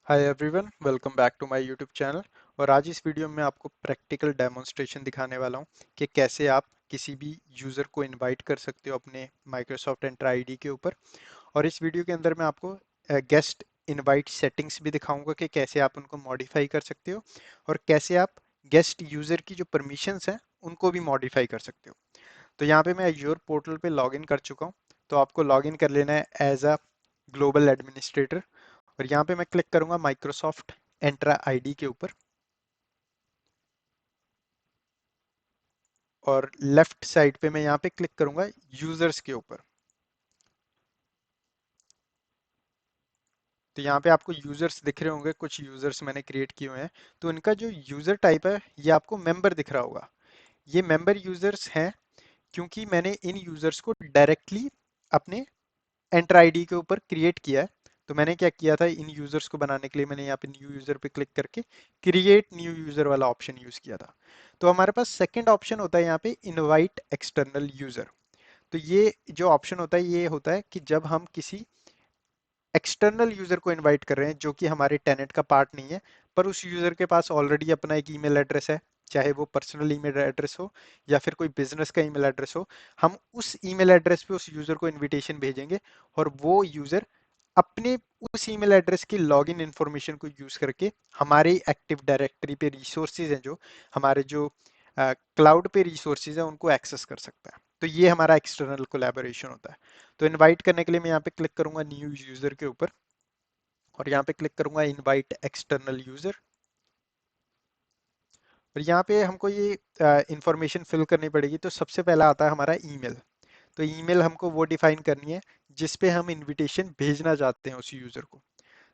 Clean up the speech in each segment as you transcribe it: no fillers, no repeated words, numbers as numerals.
Hi everyone, welcome back to my YouTube channel. और आज इस वीडियो में आपको प्रैक्टिकल डेमोन्स्ट्रेशन दिखाने वाला हूँ कि कैसे आप किसी भी यूज़र को इनवाइट कर सकते हो अपने माइक्रोसॉफ्ट एंटर आईडी के ऊपर। और इस वीडियो के अंदर मैं आपको गेस्ट इनवाइट सेटिंग्स भी दिखाऊंगा कि कैसे आप उनको मॉडिफाई कर सकते हो और कैसे आप गेस्ट यूज़र की जो परमिशंस हैं उनको भी मॉडिफाई कर सकते हो। तो यहाँ पे मैं योर पोर्टल पे लॉगिन कर चुका हूँ। तो आपको लॉगिन कर लेना है एज अ ग्लोबल एडमिनिस्ट्रेटर। और यहाँ पे मैं क्लिक करूंगा माइक्रोसॉफ्ट एंट्रा आईडी के ऊपर और लेफ्ट साइड पे मैं यहाँ पे क्लिक करूंगा यूजर्स के ऊपर। तो यहाँ पे आपको यूजर्स दिख रहे होंगे, कुछ यूजर्स मैंने क्रिएट किए हुए हैं। तो इनका जो यूजर टाइप है ये आपको मेंबर दिख रहा होगा। ये मेंबर यूजर्स हैं क्योंकि मैंने इन यूजर्स को डायरेक्टली अपने एंटर आईडी के ऊपर क्रिएट किया है। तो मैंने क्या किया था, इन यूजर्स को बनाने के लिए मैंने यहाँ पे न्यू यूजर पे क्लिक करके क्रिएट न्यू यूजर वाला ऑप्शन यूज किया था। तो हमारे पास सेकंड ऑप्शन होता है यहाँ पे इनवाइट एक्सटर्नल यूजर। तो ये जो ऑप्शन होता है ये होता है कि जब हम किसी एक्सटर्नल यूजर को इनवाइट कर रहे हैं जो कि हमारे टेनेंट का पार्ट नहीं है, पर उस यूजर के पास ऑलरेडी अपना एक ईमेल एड्रेस है, चाहे वो पर्सनल ईमेल एड्रेस हो या फिर कोई बिजनेस का ईमेल एड्रेस हो। हम उस ईमेल एड्रेस पे उस यूजर को इनविटेशन भेजेंगे और वो यूजर अपने उस ईमेल एड्रेस की लॉगिन इंफॉर्मेशन को यूज करके हमारे एक्टिव डायरेक्टरी पे रिसोर्सेज हैं, जो हमारे जो क्लाउड पे रिसोर्सेज हैं उनको एक्सेस कर सकता है। तो ये हमारा एक्सटर्नल कोलैबोरेशन होता है। तो इनवाइट करने के लिए मैं यहाँ पे क्लिक करूंगा न्यू यूजर के ऊपर और यहाँ पे क्लिक करूंगा इनवाइट एक्सटर्नल यूजर। और यहाँ पे हमको ये इंफॉर्मेशन फिल करनी पड़ेगी। तो सबसे पहला आता है हमारा ईमेल। तो ईमेल हमको वो डिफाइन करनी है जिस पे हम इनविटेशन भेजना चाहते हैं उस यूजर को।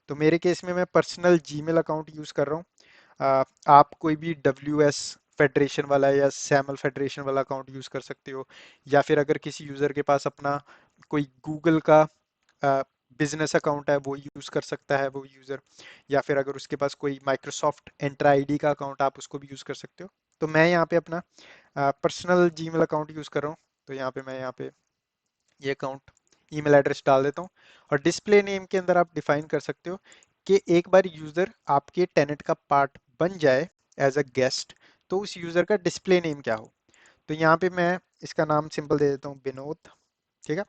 तो मेरे केस में मैं पर्सनल जीमेल अकाउंट यूज कर रहा हूँ। आप कोई भी WS फेडरेशन वाला या सैमल फेडरेशन वाला अकाउंट यूज कर सकते हो। या फिर अगर किसी यूजर के पास अपना कोई गूगल का बिजनेस अकाउंट है वो यूज कर सकता है वो यूजर। या फिर अगर उसके पास कोई माइक्रोसॉफ्ट एंटर आईडी का अकाउंट आप उसको भी यूज कर सकते हो। तो मैं यहाँ पे अपना पर्सनल जीमेल अकाउंट यूज कर रहा हूँ। तो यहाँ पे मैं यहाँ पे ये अकाउंट ईमेल एड्रेस डाल देता हूँ। और डिस्प्ले नेम के अंदर आप डिफाइन कर सकते हो कि एक बार यूजर आपके टेनेंट का पार्ट बन जाए एज अ गेस्ट, तो उस यूजर का डिस्प्ले नेम क्या हो। तो यहाँ पे मैं इसका नाम सिंपल दे देता हूँ, विनोद। ठीक है।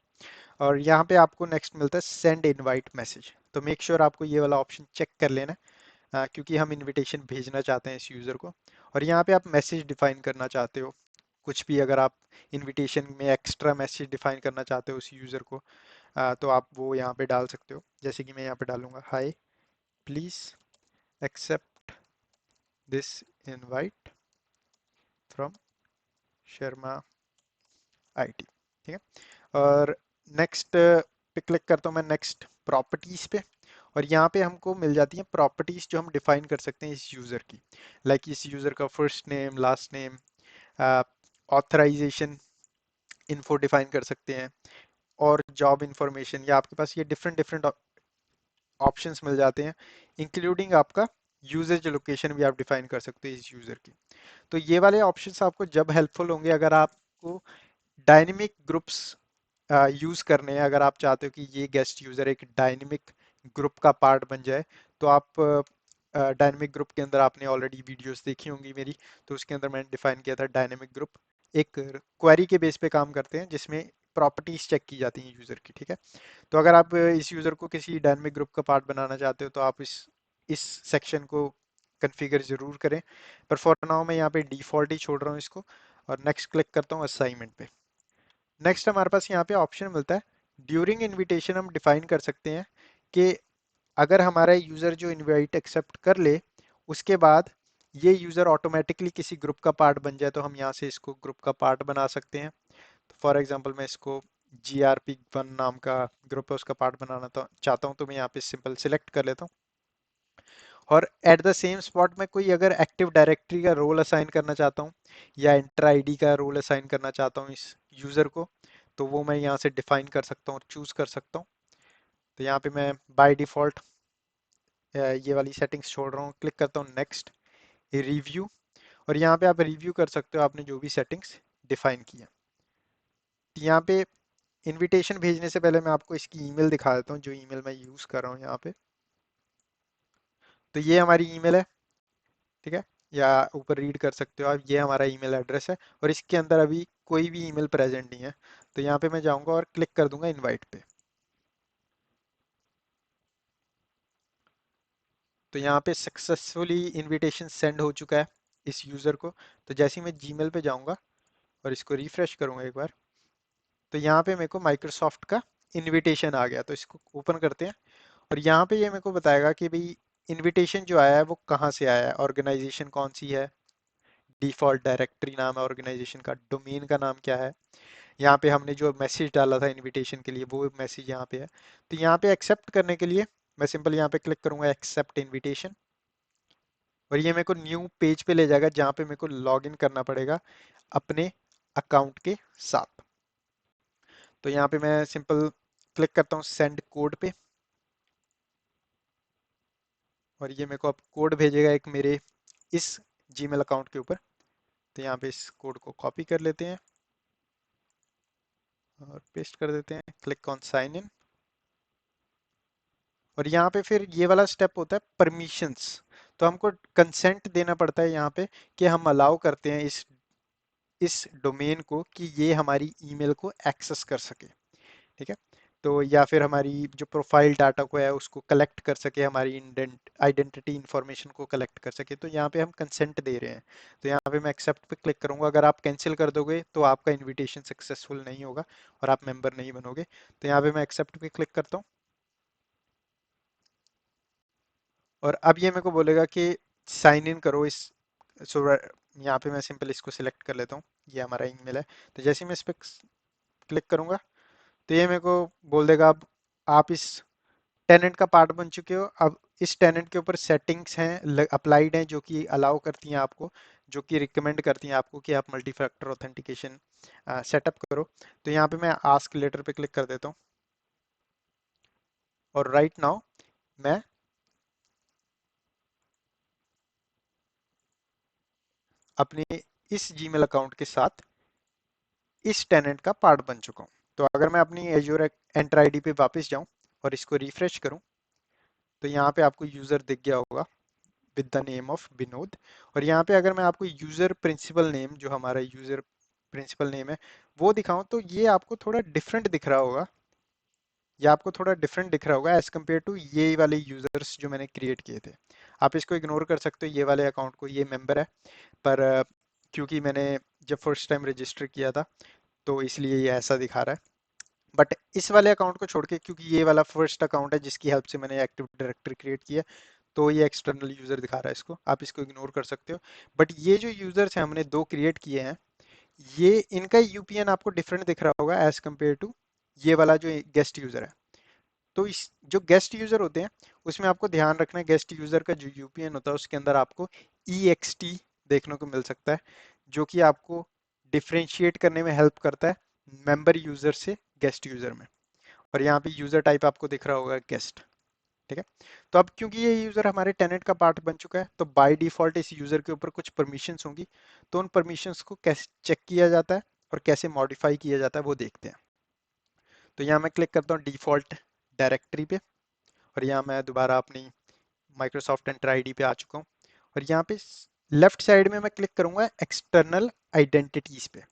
और यहाँ पे आपको नेक्स्ट मिलता है सेंड इनवाइट मैसेज। तो मेक श्योर आपको ये वाला ऑप्शन चेक कर लेना क्योंकि हम इनविटेशन भेजना चाहते हैं इस यूजर को। और यहाँ पे आप मैसेज डिफाइन करना चाहते हो कुछ भी, अगर आप इनविटेशन में एक्स्ट्रा मैसेज डिफाइन करना चाहते हो उस यूजर को, तो आप वो यहाँ पे डाल सकते हो। जैसे कि मैं यहाँ पे डालूंगा, hi please accept this invite from Sharma IT. ठीक है। और नेक्स्ट पे क्लिक करता हूँ मैं, नेक्स्ट प्रॉपर्टीज पे। और यहाँ पे हमको मिल जाती हैं प्रॉपर्टीज जो हम डिफाइन कर सकते हैं इस यूजर की। लाइक इस यूजर का first name, last name, authorization info define कर सकते हैं, और जॉब इंफॉर्मेशन, या आपके पास ये डिफरेंट डिफरेंट ऑप्शंस मिल जाते हैं। इंक्लूडिंग आपका यूजेज लोकेशन भी आप डिफाइन कर सकते हैं इस यूजर की। तो ये वाले ऑप्शंस आपको जब हेल्पफुल होंगे अगर आपको डायनेमिक ग्रुप्स यूज करने हैं। अगर आप चाहते हो कि ये गेस्ट यूजर एक डायनेमिक ग्रुप का पार्ट बन जाए, तो आप डायनेमिक ग्रुप के अंदर आपने ऑलरेडी वीडियोस देखी होंगी मेरी। तो उसके अंदर मैंने डिफाइन किया था डायनेमिक ग्रुप। एक क्वेरी के बेस पे काम करते हैं जिसमें प्रॉपर्टीज चेक की जाती हैं यूजर की। ठीक है। तो अगर आप इस यूजर को किसी डायनेमिक ग्रुप का पार्ट बनाना चाहते हो तो आप इस सेक्शन को कॉन्फ़िगर जरूर करें। पर फॉर नाउ मैं यहाँ पे डिफॉल्ट ही छोड़ रहा हूँ इसको। और नेक्स्ट क्लिक करता हूँ असाइनमेंट पे। नेक्स्ट हमारे पास यहाँ पे ऑप्शन मिलता है ड्यूरिंग इनविटेशन। हम डिफाइन कर सकते हैं कि अगर हमारा यूजर जो इनवाइट एक्सेप्ट कर ले उसके बाद ये यूजर ऑटोमेटिकली किसी ग्रुप का पार्ट बन जाए, तो हम यहाँ से इसको ग्रुप का पार्ट बना सकते हैं। तो फॉर एग्जांपल मैं इसको GRP1 नाम का ग्रुप है उसका पार्ट बनाना चाहता हूँ। तो मैं यहाँ पे सिंपल सिलेक्ट कर लेता हूँ। और एट द सेम स्पॉट में कोई अगर एक्टिव डायरेक्टरी का रोल असाइन करना चाहता हूँ या एंटर आईडी का रोल असाइन करना चाहता हूँ इस यूजर को, तो वो मैं यहाँ से डिफाइन कर सकता हूँ और चूज कर सकता हूँ। तो यहाँ पे मैं बाय डिफॉल्ट ये वाली सेटिंग्स छोड़ रहा हूँ, क्लिक करता हूँ नेक्स्ट, रिव्यू। और यहाँ पे आप रिव्यू कर सकते हो आपने जो भी सेटिंग्स डिफाइन की है। यहाँ पे इनविटेशन भेजने से पहले मैं आपको इसकी ईमेल दिखा देता हूँ जो ईमेल मैं यूज कर रहा हूँ यहाँ पे। तो ये हमारी ईमेल है, ठीक है, या ऊपर रीड कर सकते हो आप, ये हमारा ईमेल एड्रेस है और इसके अंदर अभी कोई भी ईमेल प्रेजेंट नहीं है। तो यहाँ पे मैं जाऊंगा और क्लिक कर दूंगा इनवाइट पे। तो यहाँ पे सक्सेसफुली इनविटेशन सेंड हो चुका है इस यूज़र को। तो जैसे ही मैं जीमेल पे जाऊंगा और इसको रिफ्रेश करूंगा एक बार, तो यहाँ पे मेरे को माइक्रोसॉफ्ट का इनविटेशन आ गया। तो इसको ओपन करते हैं और यहाँ पे ये मेरे को बताएगा कि भाई इनविटेशन जो आया है वो कहाँ से आया है, ऑर्गेनाइजेशन कौन सी है, डिफॉल्ट डायरेक्टरी नाम है ऑर्गेनाइजेशन का, डोमेन का नाम क्या है, यहाँ पे हमने जो मैसेज डाला था इनविटेशन के लिए वो मैसेज यहाँ पे है। तो यहाँ पे एक्सेप्ट करने के लिए मैं सिंपल यहाँ पे क्लिक करूंगा एक्सेप्ट इनविटेशन, और ये मेरे को न्यू पेज पे ले जाएगा जहाँ पे मेरे को लॉग इन करना पड़ेगा अपने अकाउंट के साथ। तो यहाँ पे मैं सिंपल क्लिक करता हूँ सेंड कोड पे, और ये मेरे को अब कोड भेजेगा एक मेरे इस जीमेल अकाउंट के ऊपर। तो यहाँ पे इस कोड को कॉपी कर लेते हैं और पेस्ट कर देते हैं, क्लिक ऑन साइन इन। और यहाँ पे फिर ये वाला स्टेप होता है परमिशंस। तो हमको कंसेंट देना पड़ता है यहाँ पे कि हम अलाउ करते हैं इस डोमेन को कि ये हमारी ईमेल को एक्सेस कर सके, ठीक है। तो या फिर हमारी जो प्रोफाइल डाटा को है उसको कलेक्ट कर सके, हमारी आइडेंटिटी इंफॉर्मेशन को कलेक्ट कर सके। तो यहाँ पे हम कंसेंट दे रहे हैं। तो यहाँ पे मैं एक्सेप्ट पे क्लिक करूंगा। अगर आप कैंसिल कर दोगे तो आपका इनविटेशन सक्सेसफुल नहीं होगा और आप मेंबर नहीं बनोगे। तो यहाँ पे मैं एक्सेप्ट पे क्लिक करता हूँ और अब ये मेरे को बोलेगा कि साइन इन करो इस। सो यहाँ पे मैं सिंपल इसको सिलेक्ट कर लेता हूँ, ये हमारा ईमेल है। तो जैसे ही मैं इस पर क्लिक करूंगा तो ये मेरे को बोल देगा अब आप इस टेनेंट का पार्ट बन चुके हो। अब इस टेनेंट के ऊपर सेटिंग्स हैं अप्लाइड हैं जो कि अलाउ करती हैं आपको, जो कि रिकमेंड करती हैं आपको कि आप मल्टी फैक्टर ऑथेंटिकेशन सेटअप करो। तो यहाँ पे मैं आस्क लेटर पे क्लिक कर देता हूँ और राइट नाउ मैं अपने इस जीमेल अकाउंट के साथ इस टेनेंट का पार्ट बन चुका हूँ। तो अगर मैं अपनी एज्योर एंटर आईडी पे वापस जाऊं और इसको रिफ्रेश करूं तो यहाँ पे आपको यूजर दिख गया होगा with the name of Vinod. और यहाँ पे अगर मैं आपको यूजर प्रिंसिपल नेम, जो हमारा यूजर प्रिंसिपल नेम है, वो दिखाऊं तो ये आपको थोड़ा डिफरेंट दिख रहा होगा। ये आपको थोड़ा डिफरेंट दिख रहा होगा एज कम्पेयर टू ये वाले यूजर्स जो मैंने क्रिएट किए थे। आप इसको इग्नोर कर सकते हो, ये वाले अकाउंट को, ये मेंबर है। पर क्योंकि मैंने जब फर्स्ट टाइम रजिस्टर किया था तो इसलिए ये ऐसा दिखा रहा है। बट इस वाले अकाउंट को छोड़ के, क्योंकि ये वाला फर्स्ट अकाउंट है जिसकी हेल्प से मैंने एक्टिव डायरेक्टरी क्रिएट किया, तो ये एक्सटर्नल यूजर दिखा रहा है इसको, आप इसको इग्नोर कर सकते हो। बट ये जो यूजर्स हैं हमने दो क्रिएट किए हैं, ये इनका यूपीएन आपको डिफरेंट दिख रहा होगा एज कम्पेयर टू ये वाला जो गेस्ट यूजर है। तो इस जो गेस्ट यूजर होते हैं उसमें आपको ध्यान रखना है, गेस्ट यूजर का जो यूपीएन होता है उसके अंदर आपको EXT देखने को मिल सकता है, जो कि आपको डिफरेंशिएट करने में हेल्प करता है मेंबर यूजर से गेस्ट यूजर में। और यहाँ पे यूजर टाइप आपको दिख रहा होगा गेस्ट, ठीक है। तो अब क्योंकि ये यूजर हमारे टेनेंट का पार्ट बन चुका है तो बाय डिफॉल्ट इस यूजर के ऊपर कुछ परमिशंस होंगी। तो उन परमिशंस को कैसे चेक किया जाता है और कैसे मॉडिफाई किया जाता है वो देखते हैं। तो यहाँ मैं क्लिक करता हूँ डिफॉल्ट डायरेक्टरी पे, और यहाँ मैं दोबारा अपनी माइक्रोसॉफ्ट एंटर आईडी पे आ चुका हूँ। और यहाँ पे लेफ्ट साइड में मैं क्लिक करूंगा एक्सटर्नल आइडेंटिटीज पे।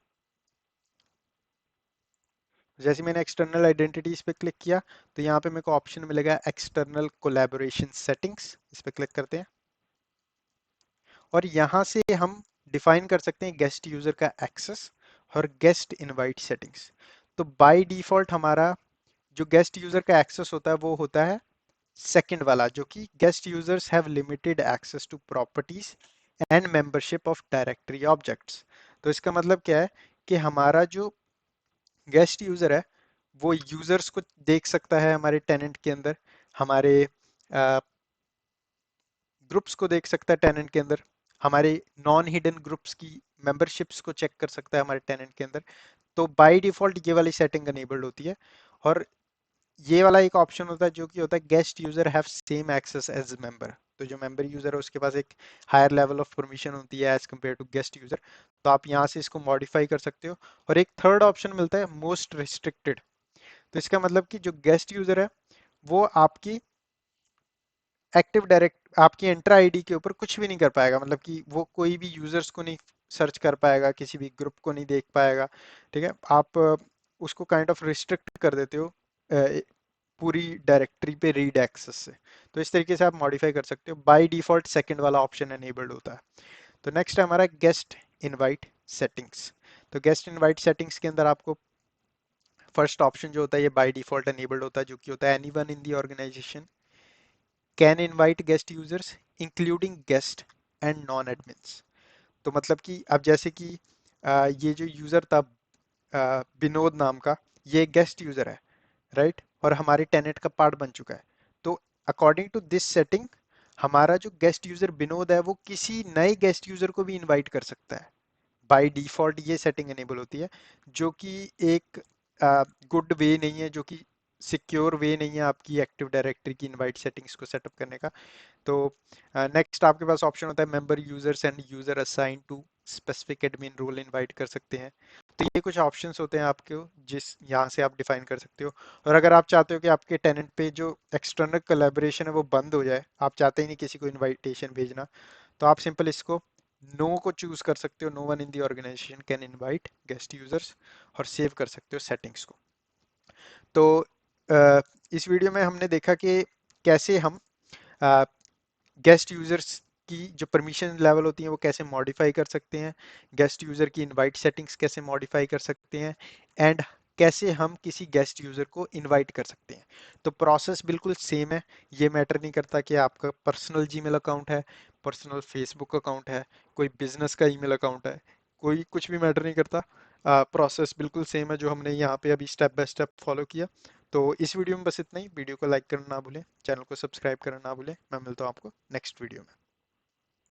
जैसे मैंने एक्सटर्नल आइडेंटिटीज पे क्लिक किया तो यहाँ पे मेरे को ऑप्शन मिलेगा एक्सटर्नल कोलैबोरेशन सेटिंग्स, इस पे क्लिक करते हैं। और यहाँ से हम डिफाइन कर सकते हैं गेस्ट यूजर का एक्सेस और गेस्ट इनवाइट सेटिंग्स। तो बाय डिफॉल्ट हमारा जो गेस्ट यूजर का एक्सेस होता है वो होता है सेकंड वाला, जो कि guest users have limited access to properties and membership of directory objects. तो इसका मतलब क्या है कि हमारा जो गेस्ट यूजर है वो यूजर्स को देख सकता है हमारे टेनेंट के अंदर, हमारे ग्रुप्स को देख सकता है टेनेंट के अंदर, हमारे नॉन हिडन ग्रुप्स की मेंबरशिप्स को चेक कर सकता है हमारे टेनेंट के अंदर। तो बाय डिफॉल्ट ये वाली सेटिंग अनेबल्ड होती है। और ये वाला एक ऑप्शन होता है जो कि होता है guest user have same access as member. तो जो मेंबर यूजर है उसके पास एक हायर लेवल ऑफ परमिशन होती है as compare to guest user. तो आप यहाँ से इसको मॉडिफाई कर सकते हो। और एक थर्ड ऑप्शन मिलता है मोस्ट रिस्ट्रिक्टेड। तो इसका मतलब कि जो गेस्ट यूजर है वो आपकी एक्टिव डायरेक्ट आपकी एंट्रा आईडी के ऊपर कुछ भी नहीं कर पाएगा, मतलब कि वो कोई भी यूजर्स को नहीं सर्च कर पाएगा, किसी भी ग्रुप को नहीं देख पाएगा। ठीक है, आप उसको काइंड ऑफ रिस्ट्रिक्ट कर देते हो पूरी डायरेक्टरी पे रीड एक्सेस से। तो इस तरीके से आप मॉडिफाई कर सकते हो। बाय डिफॉल्ट सेकंड वाला ऑप्शन एनेबल्ड होता है। तो नेक्स्ट है हमारा गेस्ट इनवाइट सेटिंग्स। तो गेस्ट इनवाइट सेटिंग्स के अंदर आपको फर्स्ट ऑप्शन जो होता है ये बाय डिफॉल्ट एनेबल्ड होता है, जो कि होता है anyone in the organization can invite guest users including guest and non admins. तो मतलब कि अब जैसे कि ये जो यूजर था विनोद नाम का, ये गेस्ट यूजर है, राइट, और हमारे टेनेट का पार्ट बन चुका है। तो अकॉर्डिंग टू दिस सेटिंग हमारा जो गेस्ट यूजर विनोद है वो किसी नए गेस्ट यूजर को भी इनवाइट कर सकता है। बाय डिफॉल्ट ये सेटिंग एनेबल होती है, जो कि एक गुड वे नहीं है, जो कि सिक्योर वे नहीं है आपकी एक्टिव डायरेक्टरी की इनवाइट सेटिंग्स को सेटअप करने का। तो नेक्स्ट आपके पास ऑप्शन होता है member users and user assign to specific admin role invite कर सकते हैं। तो ये कुछ ऑप्शंस होते हैं आपके, जिस यहाँ से आप डिफाइन कर सकते हो। और अगर आप चाहते हो कि आपके टेनेंट पे जो एक्सटर्नल कोलैबोरेशन है वो बंद हो जाए, आप चाहते ही नहीं किसी को इनविटेशन भेजना, तो आप सिंपल इसको नो को चूज कर सकते हो, no one in the organization can invite guest users, और सेव कर सकते हो सेटिंग्स को। तो इस वीडियो में हमने देखा कि कैसे हम गेस्ट यूजर्स की जो परमिशन लेवल होती हैं वो कैसे मॉडिफाई कर सकते हैं, गेस्ट यूजर की इनवाइट सेटिंग्स कैसे मॉडिफाई कर सकते हैं, एंड कैसे हम किसी गेस्ट यूजर को इनवाइट कर सकते हैं। तो प्रोसेस बिल्कुल सेम है। ये मैटर नहीं करता कि आपका पर्सनल जीमेल अकाउंट है, पर्सनल फेसबुक अकाउंट है, कोई बिजनेस का ईमेल अकाउंट है, कोई कुछ भी मैटर नहीं करता। प्रोसेस बिल्कुल सेम है जो हमने यहाँ पे अभी स्टेप बाय स्टेप फॉलो किया। तो इस वीडियो में बस इतना ही। वीडियो को लाइक करना ना भूलें, चैनल को सब्सक्राइब करना ना भूलें। मैं मिलता हूँ आपको नेक्स्ट वीडियो में।